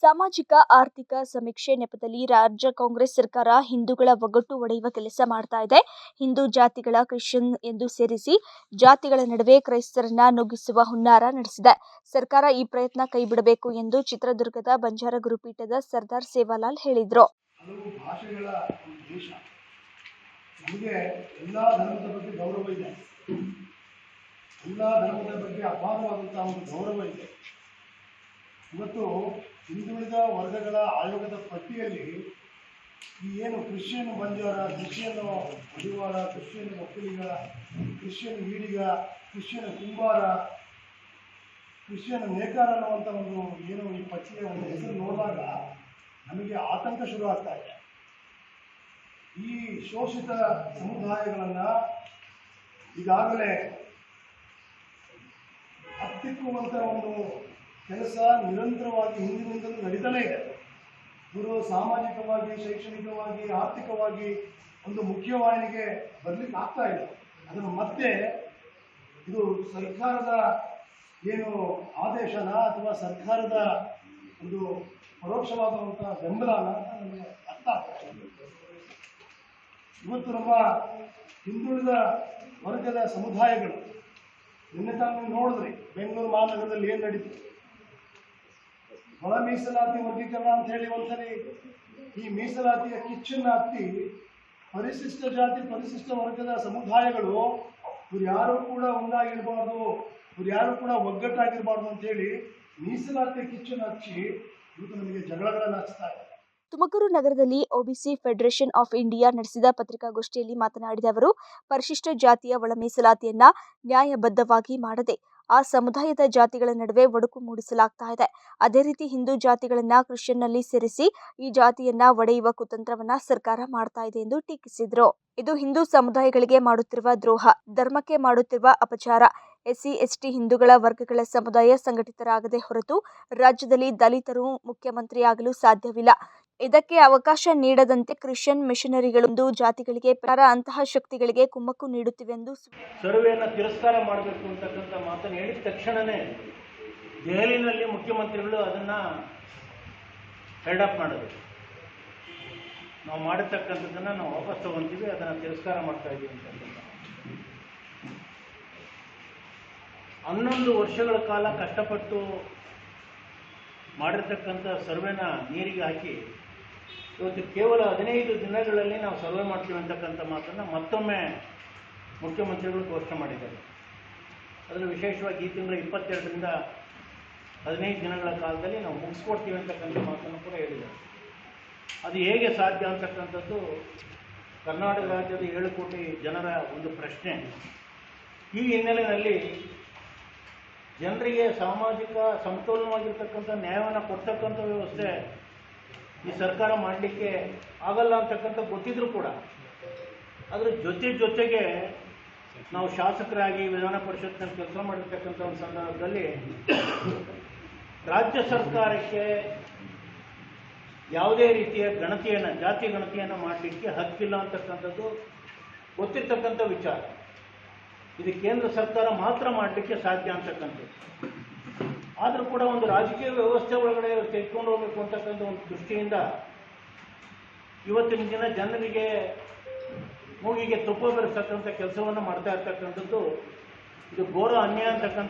ಸಾಮಾಜಿಕ ಆರ್ಥಿಕ ಸಮೀಕ್ಷೆ ನೆಪದಲ್ಲಿ ರಾಜ್ಯ ಕಾಂಗ್ರೆಸ್ ಸರ್ಕಾರ ಹಿಂದೂಗಳ ಒಗ್ಗಟ್ಟು ಒಡೆಯುವ ಕೆಲಸ ಮಾಡ್ತಾ ಇದೆ. ಹಿಂದೂ ಜಾತಿಗಳ ಕ್ರಿಶ್ಚಿಯನ್ ಎಂದು ಸೇರಿಸಿ ಜಾತಿಗಳ ನಡುವೆ ಕ್ರೈಸ್ತರನ್ನ ನುಗ್ಗಿಸುವ ಹುನ್ನಾರ ನಡೆಸಿದೆ. ಸರ್ಕಾರ ಈ ಪ್ರಯತ್ನ ಕೈಬಿಡಬೇಕು ಎಂದು ಚಿತ್ರದುರ್ಗದ ಬಂಜಾರ ಗುರುಪೀಠದ ಸರ್ದಾರ್ ಸೇವಾಲಾಲ್ ಹೇಳಿದರು. ಹಲವು ಭಾಷೆಗಳ ದೇಶ, ನಮಗೆ ಎಲ್ಲ ಧರ್ಮದ ಬಗ್ಗೆ ಗೌರವ ಇದೆ. ಎಲ್ಲ ಧರ್ಮದ ಬಗ್ಗೆ ಅಪಾರವಾದಂತಹ ಒಂದು ಗೌರವ ಇದೆ. ಇವತ್ತು ಹಿಂದುಳಿದ ವರ್ಗಗಳ ಆಯೋಗದ ಪಟ್ಟಿಯಲ್ಲಿ ಈ ಏನು Christian Banjara, Christian Madivala, Christian Vokkaliga, Christian Ediga, Christian Kumbara, Christian Nekara ಅನ್ನುವಂಥ ಒಂದು ಏನು ಈ ಪಟ್ಟಿಯ ಒಂದು ಹೆಸರು ನೋಡಿದಾಗ ನಮಗೆ ಆತಂಕ ಶುರು ಆಗ್ತಾ ಇದೆ. ಈ ಶೋಷಿತ ಸಮುದಾಯಗಳನ್ನು ಈಗಾಗಲೇ ಹತ್ತಿಕ್ಕುವಂಥ ಒಂದು ಕೆಲಸ ನಿರಂತರವಾಗಿ ಹಿಂದಿನಿಂದಲೂ ನಡೀತಾನೇ ಇದೆ. ಇವರು ಸಾಮಾಜಿಕವಾಗಿ, ಶೈಕ್ಷಣಿಕವಾಗಿ, ಆರ್ಥಿಕವಾಗಿ ಒಂದು ಮುಖ್ಯವಾಹಿನಿಗೆ ಬರಲಿಕ್ಕೆ ಆಗ್ತಾ ಇಲ್ಲ. ಅದನ್ನು ಮತ್ತೆ ಇದು ಸರ್ಕಾರದ ಏನು ಆದೇಶನ ಅಥವಾ ಸರ್ಕಾರದ ಒಂದು ಪರೋಕ್ಷವಾದಂಥ ಬೆಂಬಲನ ಅಂತ ನಮಗೆ ಅರ್ಥ ಆಗ್ತಾ ಇದೆ. ಇವತ್ತು ನಮ್ಮ ಹಿಂದುಳಿದ ವರ್ಗದ ಸಮುದಾಯಗಳು ನಿನ್ನೆ ತಾನು ನೋಡಿದ್ರಿ, ಬೆಂಗಳೂರು ಮಹಾನಗರದಲ್ಲಿ ಏನು ನಡೀತು. ಒಳ ಮೀಸಲಾತಿ ವರ್ಗೀಕರಣ ಅಂತ ಹೇಳಿ ಒಂದ್ಸರಿ ಈ ಮೀಸಲಾತಿಯ ಕಿಚ್ಚನ್ನ ಹತ್ತಿ ಪರಿಶಿಷ್ಟ ಜಾತಿ, ಪರಿಶಿಷ್ಟ ವರ್ಗದ ಸಮುದಾಯಗಳು ಇವ್ರು ಯಾರೂ ಕೂಡ ಒಂದಾಗಿರಬಾರ್ದು, ಇವ್ರು ಯಾರು ಕೂಡ ಒಗ್ಗಟ್ಟಾಗಿರಬಾರ್ದು ಅಂತೇಳಿ ಮೀಸಲಾತಿಯ ಕಿಚ್ಚನ್ನು ಹಚ್ಚಿ ಇವತ್ತು ನಮಗೆ ಜಗಳಗಳನ್ನು ಹಚ್ತಾ ಇದೆ. ತುಮಕೂರು ನಗರದಲ್ಲಿ ಒಬಿಸಿ ಫೆಡರೇಷನ್ ಆಫ್ ಇಂಡಿಯಾ ನಡೆಸಿದ ಪತ್ರಿಕಾಗೋಷ್ಠಿಯಲ್ಲಿ ಮಾತನಾಡಿದ ಅವರು, ಪರಿಶಿಷ್ಟ ಜಾತಿಯ ಒಳ ಮೀಸಲಾತಿಯನ್ನ ನ್ಯಾಯಬದ್ಧವಾಗಿ ಮಾಡದೆ ಆ ಸಮುದಾಯದ ಜಾತಿಗಳ ನಡುವೆ ಒಡಕು ಮೂಡಿಸಲಾಗ್ತಾ ಇದೆ. ಅದೇ ರೀತಿ ಹಿಂದೂ ಜಾತಿಗಳನ್ನ ಕ್ರಿಶ್ಚಿಯನ್ನಲ್ಲಿ ಸೇರಿಸಿ ಈ ಜಾತಿಯನ್ನ ಒಡೆಯುವ ಕುತಂತ್ರವನ್ನ ಸರ್ಕಾರ ಮಾಡ್ತಾ ಇದೆ ಎಂದು ಟೀಕಿಸಿದರು. ಇದು ಹಿಂದೂ ಸಮುದಾಯಗಳಿಗೆ ಮಾಡುತ್ತಿರುವ ದ್ರೋಹ, ಧರ್ಮಕ್ಕೆ ಮಾಡುತ್ತಿರುವ ಅಪಚಾರ. ಎಸ್ಸಿ, ಎಸ್ಟಿ ಹಿಂದೂಗಳ ವರ್ಗಗಳ ಸಮುದಾಯ ಸಂಘಟಿತರಾಗದೆ ಹೊರತು ರಾಜ್ಯದಲ್ಲಿ ದಲಿತರು ಮುಖ್ಯಮಂತ್ರಿಯಾಗಲು ಸಾಧ್ಯವಿಲ್ಲ. ಇದಕ್ಕೆ ಅವಕಾಶ ನೀಡದಂತೆ ಕ್ರಿಶ್ಚಿಯನ್ ಮಿಷನರಿಗಳು ಜಾತಿಗಳಿಗೆ ಅಂತಹ ಶಕ್ತಿಗಳಿಗೆ ಕುಮ್ಮಕ್ಕು ನೀಡುತ್ತಿವೆ ಎಂದು ಸರ್ವೆಯನ್ನು ತಿರಸ್ಕಾರ ಮಾಡಬೇಕು ಅಂತಕ್ಕಂಥ ಮಾತನ್ನು ಹೇಳಿದ ತಕ್ಷಣವೇ ದೆಹಲಿನಲ್ಲಿ ಮುಖ್ಯಮಂತ್ರಿಗಳು ಅದನ್ನು ಹೆಲ್ಡಪ್ ಮಾಡೋದು. ನಾವು ಮಾಡಿರ್ತಕ್ಕಂಥದ್ದನ್ನು ನಾವು ವಾಪಸ್ ತಗೊಂತೀವಿ, ಅದನ್ನು ತಿರಸ್ಕಾರ ಮಾಡ್ತಾ ಇದ್ದೀವಿ ಅಂತಕ್ಕಂಥ 11 ವರ್ಷಗಳ ಕಾಲ ಕಷ್ಟಪಟ್ಟು ಮಾಡಿರ್ತಕ್ಕಂಥ ಸರ್ವೆನ ನೀರಿಗೆ ಹಾಕಿ ಇವತ್ತು ಕೇವಲ 15 ದಿನಗಳಲ್ಲಿ ನಾವು ಸರ್ವೆ ಮಾಡ್ತೀವಿ ಅಂತಕ್ಕಂಥ ಮಾತನ್ನು ಮತ್ತೊಮ್ಮೆ ಮುಖ್ಯಮಂತ್ರಿಗಳು ಘೋಷಣೆ ಮಾಡಿದ್ದಾರೆ. ಅದರಲ್ಲಿ ವಿಶೇಷವಾಗಿ ಈ ತಿಂಗಳ 22ರಿಂದ 15 ದಿನಗಳ ಕಾಲದಲ್ಲಿ ನಾವು ಮುಗಿಸ್ಕೊಡ್ತೀವಿ ಅಂತಕ್ಕಂಥ ಮಾತನ್ನು ಕೂಡ ಹೇಳಿದ್ದಾರೆ. ಅದು ಹೇಗೆ ಸಾಧ್ಯ ಅಂತಕ್ಕಂಥದ್ದು ಕರ್ನಾಟಕ ರಾಜ್ಯದ 7 ಕೋಟಿ ಜನರ ಒಂದು ಪ್ರಶ್ನೆ. ಈ ಹಿನ್ನೆಲೆಯಲ್ಲಿ ಜನರಿಗೆ ಸಾಮಾಜಿಕ ಸಮತೋಲನವಾಗಿರ್ತಕ್ಕಂಥ ನ್ಯಾಯವನ್ನು ಕೊಡ್ತಕ್ಕಂಥ ವ್ಯವಸ್ಥೆ ಈ ಸರ್ಕಾರ ಮಾಡಲಿಕ್ಕೆ ಆಗಲ್ಲ ಅಂತಕ್ಕಂಥ ಗೊತ್ತಿದ್ರೂ ಕೂಡ ಅದರ ಜೊತೆಗೆ ನಾವು ಶಾಸಕರಾಗಿ ವಿಧಾನ ಪರಿಷತ್ನಲ್ಲಿ ಕೆಲಸ ಮಾಡಿರ್ತಕ್ಕಂಥ ಒಂದು ಸಂದರ್ಭದಲ್ಲಿ ರಾಜ್ಯ ಸರ್ಕಾರಕ್ಕೆ ಯಾವುದೇ ರೀತಿಯ ಗಣತಿಯನ್ನು, ಜಾತಿ ಗಣತಿಯನ್ನು ಮಾಡಲಿಕ್ಕೆ ಹಕ್ಕಿಲ್ಲ ಅಂತಕ್ಕಂಥದ್ದು ಗೊತ್ತಿರ್ತಕ್ಕಂಥ ವಿಚಾರ. ಇದು ಕೇಂದ್ರ ಸರ್ಕಾರ ಮಾತ್ರ ಮಾಡಲಿಕ್ಕೆ ಸಾಧ್ಯ ಅಂತಕ್ಕಂಥದ್ದು. ಆದರೂ ಕೂಡ ಒಂದು ರಾಜಕೀಯ ವ್ಯವಸ್ಥೆ ಒಳಗಡೆ ತೆಗೆದುಕೊಂಡು ಹೋಗಬೇಕು ಅಂತಕ್ಕಂಥ ಒಂದು ದೃಷ್ಟಿಯಿಂದ ಇವತ್ತಿನ ದಿನ ಜನರಿಗೆ ಮೂಗಿಗೆ ತುಪ್ಪ ಬೆರೆಸ್ತಕ್ಕಂಥ ಕೆಲಸವನ್ನು ಮಾಡ್ತಾ ಇರ್ತಕ್ಕಂಥದ್ದು ಇದು ಘೋರ ಅನ್ಯಾಯ ಅಂತಕ್ಕಂಥ